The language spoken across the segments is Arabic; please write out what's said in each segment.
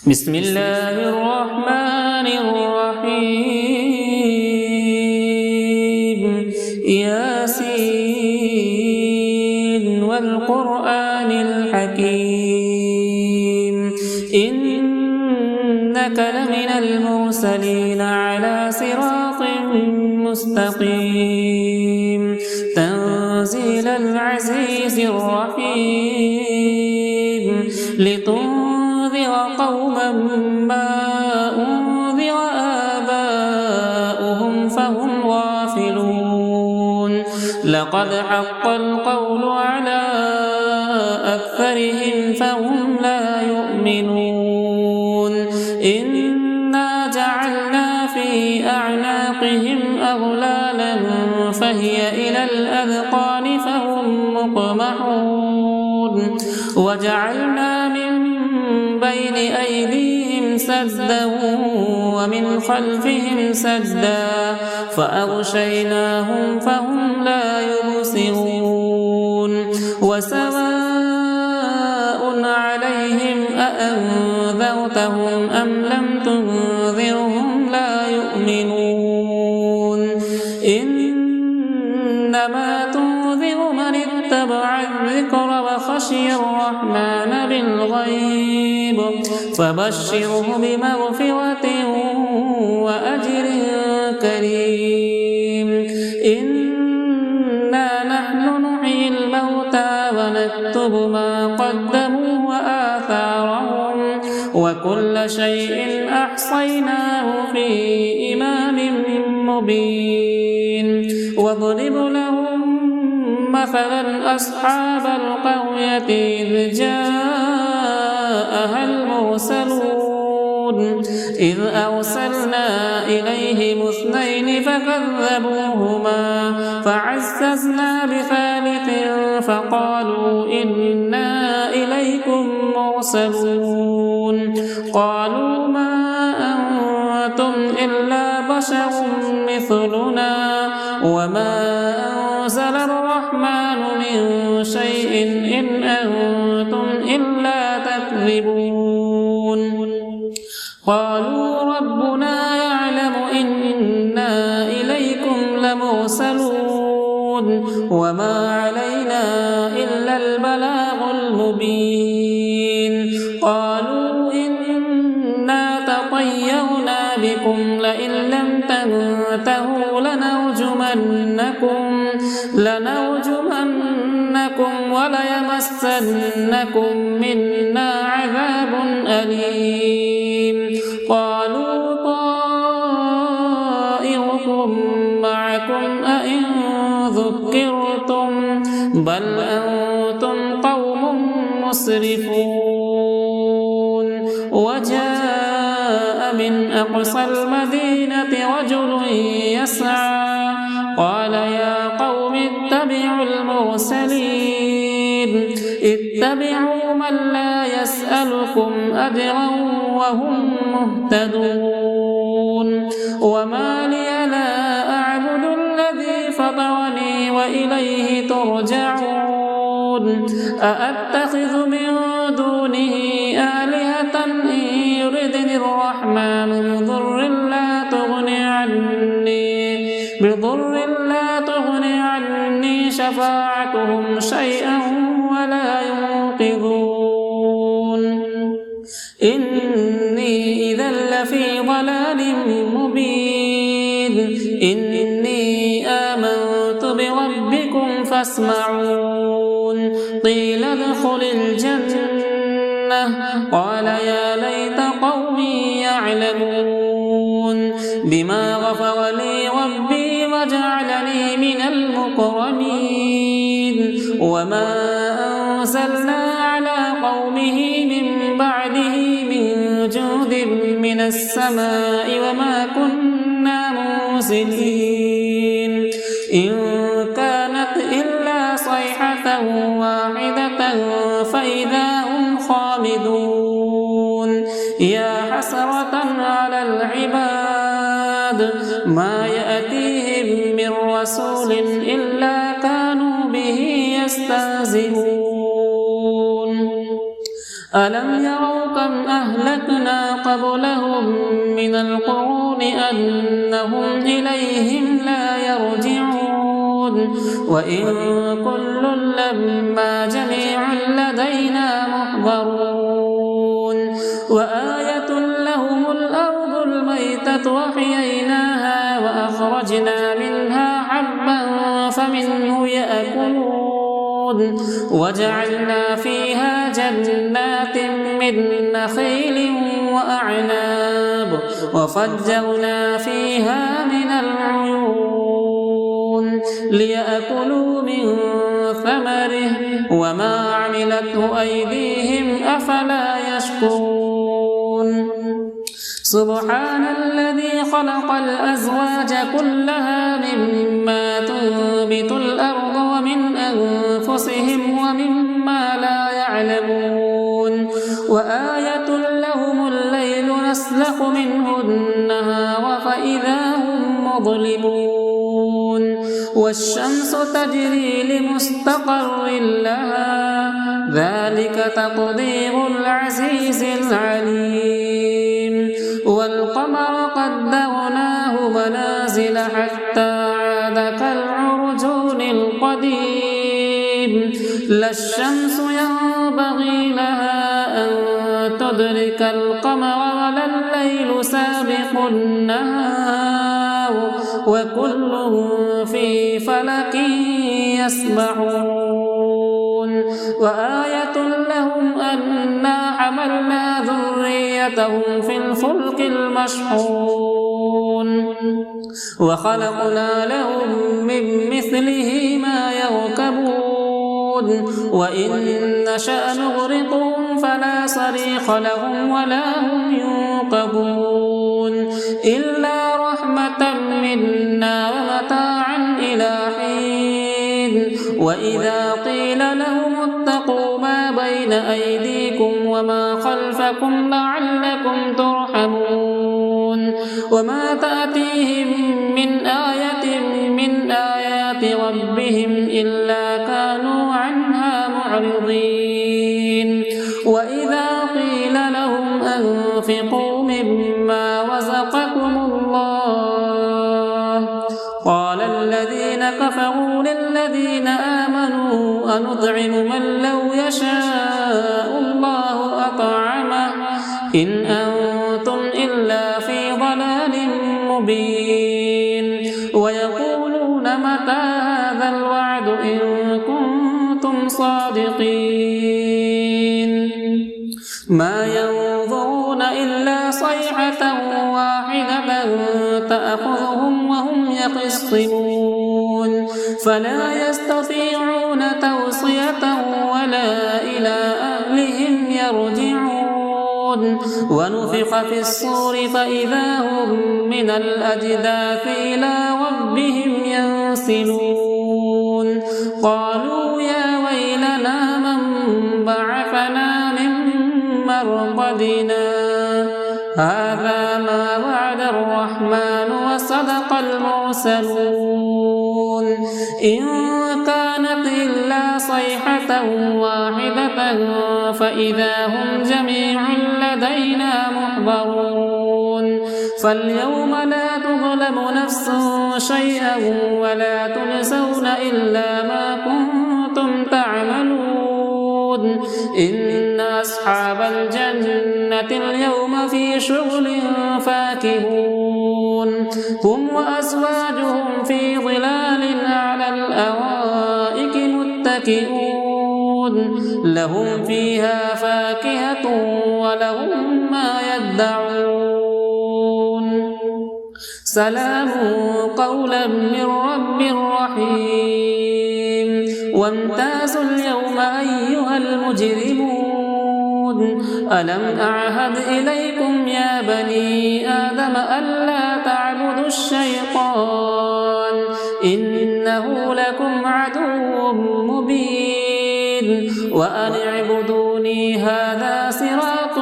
بسم الله الرحمن الرحيم ياسين والقرآن الحكيم إنك لمن المرسلين على صراط مستقيم تنزيل العزيز الرحيم لتنذر قوما ما أنذر آباؤهم فهم غافلون لقد حق القول على أكثرهم فهم لا يؤمنون إنا جعلنا في أعناقهم أغلالا فهي إلى الأذقان فهم مقمحون وجعلنا من بين أيديهم سدا ومن خلفهم سدا فأغشيناهم فهم لا يبصرون وسواء عليهم أأنذرتهم أم لم تنذرهم لا يؤمنون إنما تنذر من اتبع الذكر وخشي الرحمن بالغيب فبشره بمغفرة وأجر كريم إنا نحن نحيي الموتى ونكتب ما قدموا وآثارهم وكل شيء أحصيناه في إمام مبين واضرب لهم مثلا أصحاب القرية إذ جاءها المرسلون إذ أرسلنا إليهم اثنين فكذبوهما فعززنا بثالث فقالوا إنا إليكم مرسلون قالوا ما أنتم إلا بشر مثلنا وما أنزل الرحمن من شيء إن أنتم إلا تكذبون قالوا ربنا يعلم إنا إليكم لمرسلون وما علينا إلا البلاغ المبين قالوا إنا تطيرنا بكم لئن لم تنتهوا لنرجمنكم وليمسنكم منا عذاب أليم قالوا طائركم معكم أئن ذكرتم بل أنتم قوم مسرفون وجاء من أقصى المدينة رجل يسعى قال يا قوم اتبعوا المرسلين اتبعوا من لا يسألكم أجرا وهم مهتدون وما لي لا أعبد الذي فطرني وإليه ترجعون أأتخذ من دونه آلهة إن يردني الرحمن بضر لا تغني عني شفاعتهم شيئا ولا ينقذون إني إذا لفي ضلال مبين إني آمنت بربكم فاسمعون قيل ادخل الجنة قال يا ليت قومي يعلمون بما غفر لي ربي وجعلني من المكرمين وما أنزلنا على قومه من بعده من جود من السماء وما كنا منزلين إن كانت إلا صيحة واحدة فإذا هم خامدون يا حسرة على العباد ما يأتيهم من رسول إلا كانوا به يستهزئون ألم يروا كم أهلكنا قبلهم من القرون أنهم إليهم لا يرجعون وإن كل لما جميع لدينا محضرون وآية لهم الأرض الميتة وحييناها وأخرجنا منها حبا فمنه يأكلون وجعلنا فيها جنات من نخيل وأعناب وفجرنا فيها من العيون ليأكلوا من ثمره وما عملته أيديهم أفلا يشكرون سبحان الذي خلق الأزواج كلها مما تنبت الأرض ومن أنفسهم ومما لا يعلمون وآية لهم الليل نسلخ منه النهار فإذا هم مظلمون والشمس تجري لمستقر لها ذلك تقدير العزيز العليم والقمر قدرناه منازل حتى عاد كالعرجون القديم لا الشمس ينبغي لها أن تدرك القمر ولا الليل سابق النهار وكل في فلك يسبحون وآية لهم أنا حملنا ذريتهم في الفلك المشحون وخلقنا لهم من مثله ما يركبون وإن نشأ نغرقهم فلا صريخ لهم ولا هم ينقذون إلا رحمة منا ومتاعا إلى حين وإذا قيل لهم اتقوا ما بين أيديكم وما خلفكم لعلكم ترحمون وما تأتيهم من آية من آيات ربهم إلا كانوا عنها معرضين وإذا قيل لهم أنفقوا مما رزقكم الله قال الذين كفروا للذين آمنوا أنطعم من لو يشاء الله أطعمه إن أنتم إلا في ضلال مبين ويقولون متى هذا الوعد إن كنتم صادقين ما ينظرون إلا صيحة واحدة تأخذهم وهم يخصمون فلا يستطيعون توصية ولا إلى أهلهم يرجعون ونفخ في الصور فإذا هم من الأجداث إلى ربهم ينسلون قالوا يا ويلنا من بعثنا من مرقدنا هذا ما وعد الرحمن وصدق المرسلون إن كانت إلا صيحة واحدة فإذا هم جميع لدينا محضرون فاليوم لا تظلم نفس شيئا ولا تجزون إلا ما كنتم تعملون إن أصحاب الجنة اليوم في شغل فاكهون هم وأزواجهم في ظلال على الأرائك متكئون لهم فيها فاكهة ولهم ما يدعون سلام قولا من رب رحيم وامتازوا اليوم أيها المجرمون ألم أعهد إليكم يا بني آدم ألا تعبدوا الشيطان إنه لكم عدو مبين وأن اعبدوني هذا صراط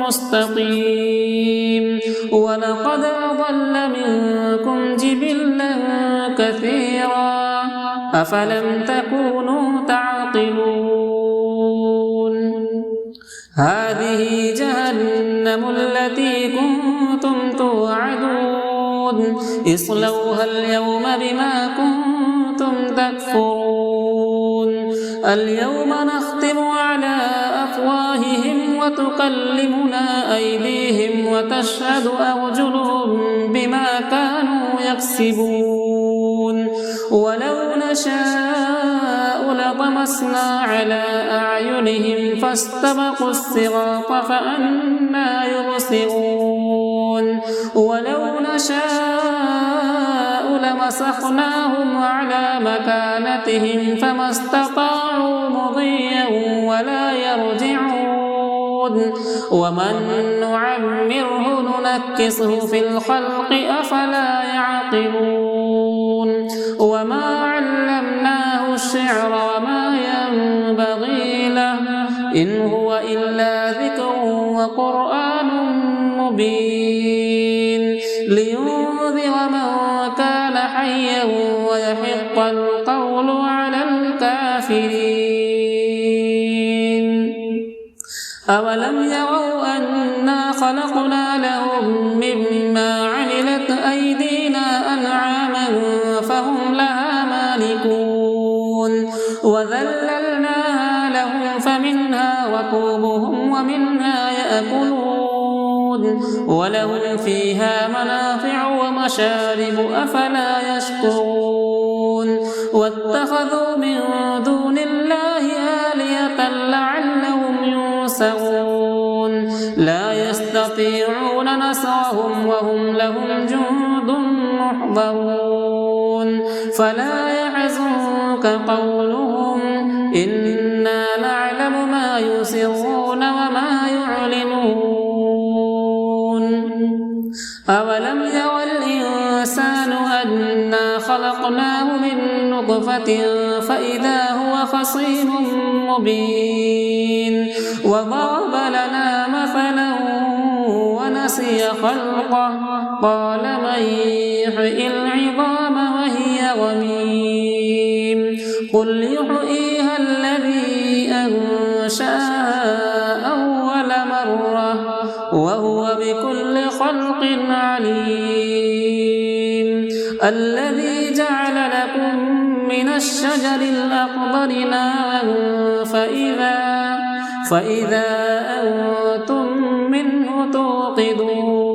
مستقيم ولقد أضل منكم جبلا كثيرا أفلم تكونوا تعقلون هذه جهنم التي كنتم توعدون اصلوها اليوم بما كنتم تكفرون اليوم نختم على أفواههم وتكلمنا أيديهم وتشهد أرجلهم بما كانوا يكسبون ولو نشاء لطمسنا على أعينهم فاستبقوا الصراط فأنى يبصرون ولو نشاء لمسخناهم على مكانتهم فما استطاعوا مضيا ولا يرجعون ومن نعمره ننكسه في الخلق أفلا يعقلون وما علمناه الشعر وما ينبغي له إن هو إلا ذكر وقرآن مبين لينذر من كان حيا ويحق القول على الكافرين أولم يروا أنا خلقنا لهم مما عملت أيدينا أنعاما فهم لها مالكون وذللناها لهم فمنها ركوبهم ومنها يأكلون ولهم فيها منافع ومشارب أفلا يشكرون واتخذوا من دون الله آلهة لعلهم ينصرون لا يستطيعون نصرهم وهم لهم جند محضرون فلا يحزنك قولهم إنا نعلم ما يسرون وما يعلنون أولم ير الإنسان أنا خلقناه من نطفة فإذا هو خصيم مبين وضرب لنا مثلا ونسي خلقه قال من يحيي العظام وهي رميم قل يحييها الذي أنشأها أول مرة وهو بكل خلق عليم الذي جعل لكم من الشجر الأخضر نارا فإذا أنتم منه توقدون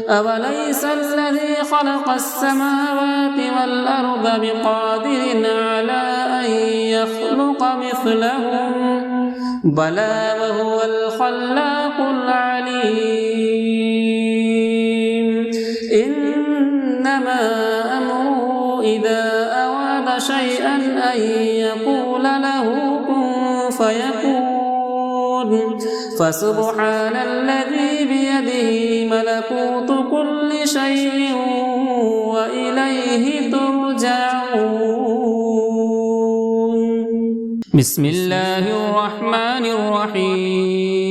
أوليس الذي خلق السماوات والأرض بقادر على أن يخلق مثلهم بلى وهو الخلاق العليم إنما أمره إذا أراد شيئا أن يقول له كن فيكون فسبحان الذي بيده ملكوت كل شيء وإليه ترجعون بسم الله الرحمن الرحيم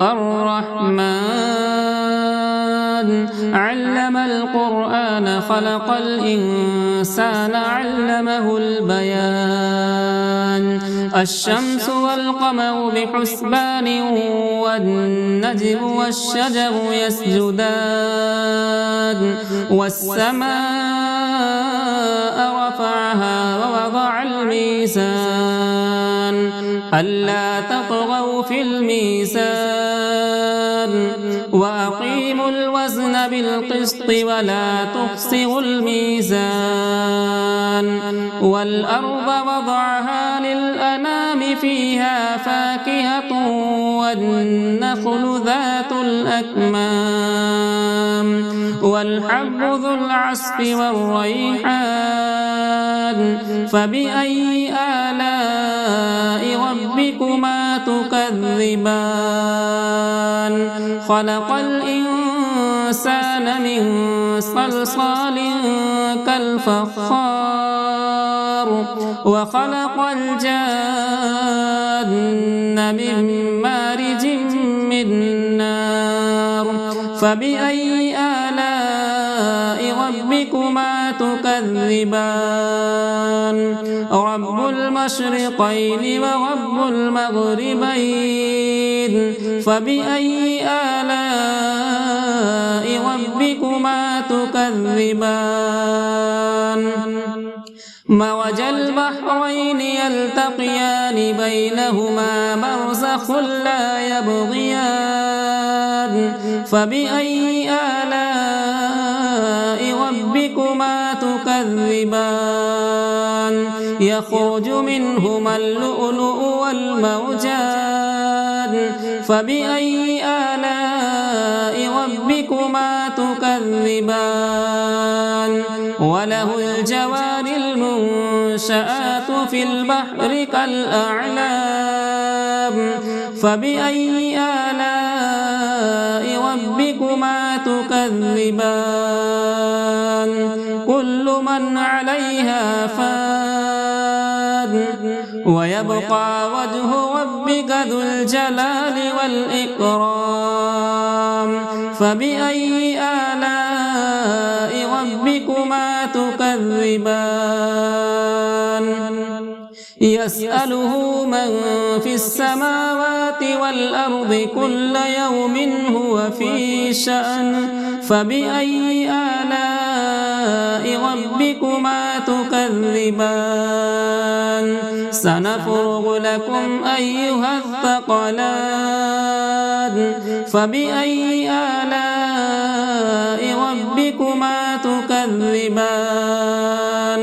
الرحمن علم القرآن خلق الإنسان علمه البيان الشمس والقمر بحسبان والنجم والشجر يسجدان والسماء رفعها ووضع الميزان ألا تطغوا في الميزان وأقيموا الوزن بالقسط ولا تخسروا الميزان والأرض وضعها للأنام فيها فاكهة والنخل ذات الأكمام والحب ذو العصف والريحان فبأي آلاء ربكما تكذبان خلق الإنسان من صلصال كالفخار وخلق الجان من مارج من نار فبأي آلاء ربكما تكذبان تكذبان رب المشرقين ورب المغربين فبأي آلاء ربكما تكذبان مرج البحرين يلتقيان بينهما برزخ لا يبغيان فبأي آلاء ربكما تكذبان يخرج منهما اللؤلؤ والمرجان فبأي آلاء ربكما تكذبان وله الجوار المنشآت في البحر كالأعلام فبأي آلاء ربكما تكذبان كل من عليها فان ويبقى وجه ربك ذو الجلال والإكرام فبأي آلاء ربكما تكذبان يسأله من في السماوات والأرض كل يوم هو في شأن فبأي آلاء ربكما تكذبان سنفرغ لكم أيها الثقلان فبأي آلاء ربكما تكذبان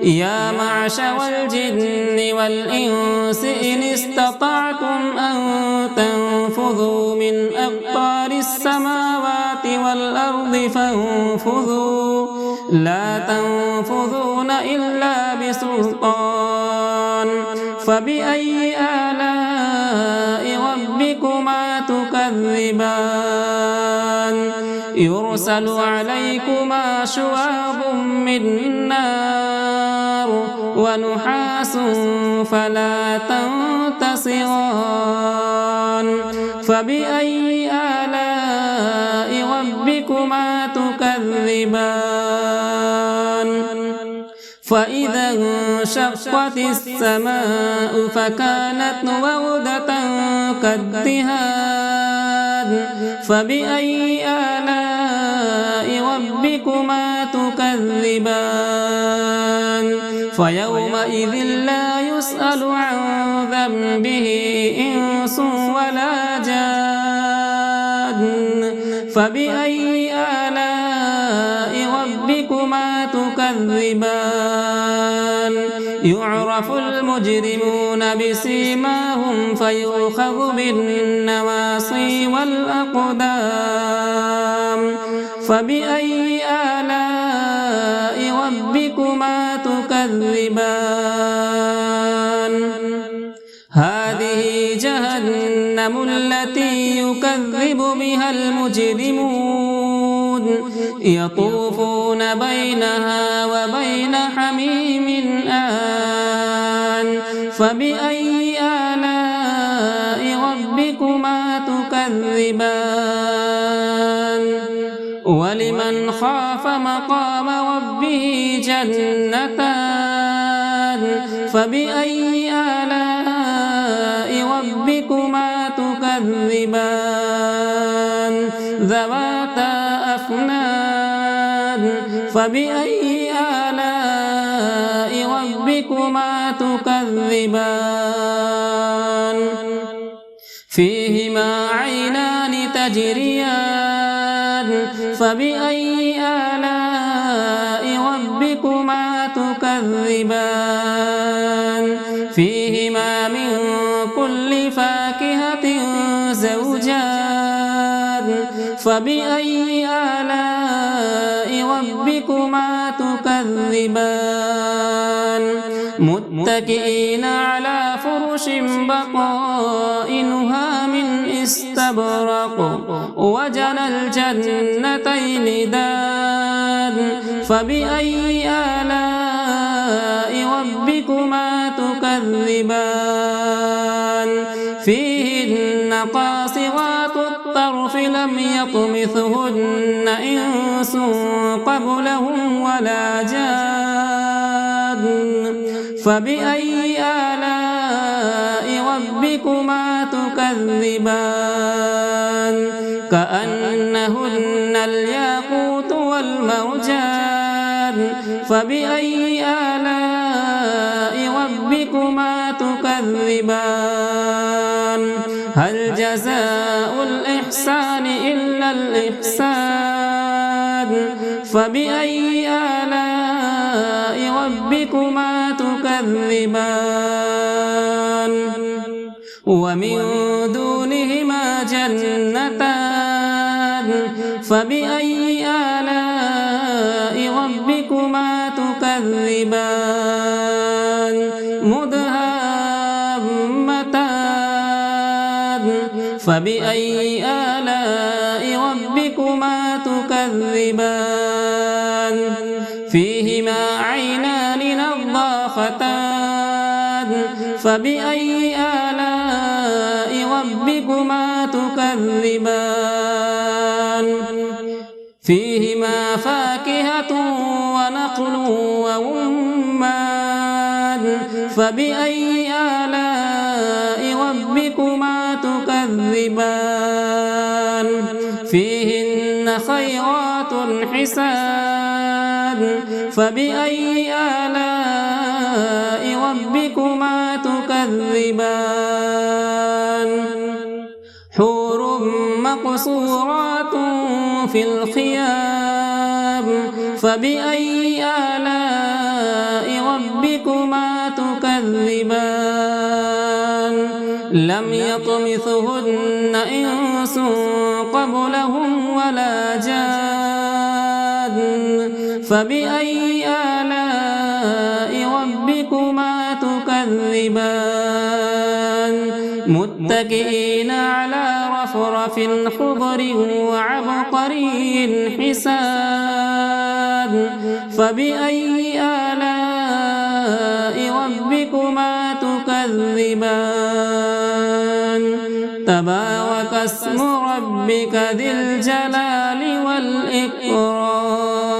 يا معشر الجن والإنس إن استطعتم أن تنفذوا من أقطار السماوات والأرض فانفذوا لا تنفذون إلا بسلطان فبأي آلاء ربكما تكذبان يرسل عليكما شواظ من نار ونحاس فلا تنتصران فبأي آلاء ربكما تكذبان فإذا انشقت السماء فكانت وردة كالدهان فبأي آلاء ربكما تكذبان فيومئذ لا يسأل عن ذنبه إنس ولا جان فبأي آلاء ربكما تكذبان يعرف المجرمون بسيماهم فيؤخذ بالنواصي والأقدام فبأي آلاء ربكما تكذبان هذه جهنم التي يكذب بها المجرمون يطوفون بينها وبين حميم آن فبأي آلاء ربكما تكذبان ولمن خاف مقام ربه جنتان فبأي آلاء ربكما تكذبان ذواتا أفنان فبأي آلاء ربكما تكذبان فيهما عينان تجريان فبأي آلاء ربكما تكذبان فيهما من كل فاكهة زوجان فبأي آلاء ربكما تكذبان متكئين على فرش بطائنها من استبرق وجنى الجنتين دان فبأي آلاء ربكما تكذبان فيهن قاصرات الطرف الطرف لم يطمثهن إنس قبلهم ولا جان فبأي آلاء ربكما تكذبان كأنهن الياقوت والمرجان فبأي آلاء ربكما تكذبان هل جزاء الإحسان إلا الإحسان فبأي آلاء ربكما تكذبان ومن دونهما جنتان فبأي آلاء ربكما تكذبان مدهامتان فبأي آلاء ربكما تكذبان فيهما عينان نضاختان فبأي آلاء ربكما تكذبان فيهما فاكهة ونخل ورمان فبأي آلاء ربكما تكذبان فيهن خيرات حسان فبأي آلاء ربكما تكذبان حور مقصورات في الخيام فبأي آلاء ربكما تكذبان لم يطمثهن إنس قبلهم ولا جان فبأي آلاء ربكما تكذبان متكئين على رفرف خضر وعبقري حسان فبأي آلاء ربكما تكذبان تبارك اسم ربك ذي الجلال والإكرام